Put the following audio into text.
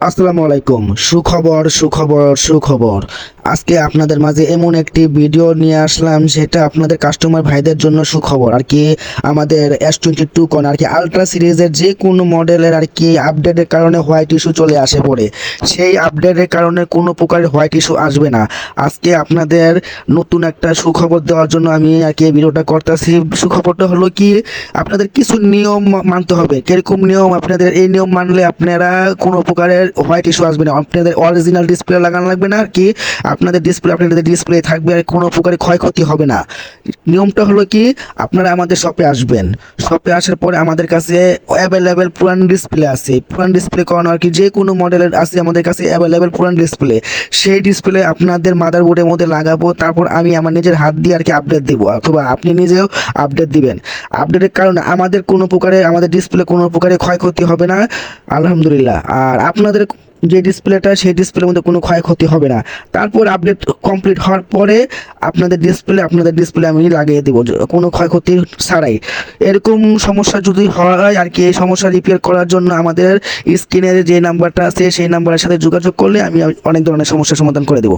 আসসালামু আলাইকুম। সুখবর সুখবর সুখবর। আজকে আপনাদের মাঝে এমন একটি ভিডিও নিয়ে আসলাম, সেটা আপনাদের কাস্টমার ভাইদের জন্য সুখবর আর কি। আমাদের S22 কোন আর কি আলট্রা সিরিজের যে কোনো মডেলের আর কি আপডেটের কারণে হোয়াইট ইস্যু চলে আসে পড়ে। সেই আপডেটের কারণে কোনো প্রকারের হোয়াইট ইস্যু আসবে না। আজকে আপনাদের নতুন একটা সুখবর দেওয়ার জন্য আমি আর কি এই ভিডিওটা করতেছি। সুখবরটা হলো কি, আপনাদের কিছু নিয়ম মানতে হবে। কিরকম নিয়ম? আপনাদের এই নিয়ম মানলে আপনারা কোনো প্রকারের হোয়াইট ইস্যু আসবে না। আপনাদের অরিজিনাল ডিসপ্লে লাগানো লাগবে না আর কি। আপনাদের ডিসপ্লে থাকবে আর কোনো প্রকারের ক্ষয়ক্ষতি হবে না। নিয়মটা হলো কি, আপনারা আমাদের শপে আসবেন। শপে আসার পরে আমাদের কাছে অ্যাভেলেবেল পুরান ডিসপ্লে আছে। পুরান ডিসপ্লে করানো আর কি যে কোনো মডেলের আছে আমাদের কাছে অ্যাভেলেবেল পুরান ডিসপ্লে। সেই ডিসপ্লে আপনাদের মাদারবোর্ডের মধ্যে লাগাবো, তারপর আমি আমার নিজের হাত দিয়ে আর কি আপডেট দিব, অথবা আপনি নিজেও আপডেট দিবেন। আপডেটের কারণে আমাদের ডিসপ্লে কোনো প্রকারের ক্ষয়ক্ষতি হবে না, আলহামদুলিল্লাহ। আর আপনাদের যে ডিসপ্লেটা, সেই ডিসপ্লের মধ্যে কোনো ক্ষয়ক্ষতি হবে না। তারপর আপডেট কমপ্লিট হওয়ার পরে আপনাদের ডিসপ্লে আমি লাগিয়ে দেবো কোনো ক্ষয়ক্ষতি ছাড়াই। এরকম সমস্যা যদি হয় আর কি, এই সমস্যা রিপেয়ার করার জন্য আমাদের স্ক্রিনের যে নাম্বারটা আছে সেই নাম্বারের সাথে যোগাযোগ করলে আমি অনেক ধরনের সমস্যার সমাধান করে দেবো।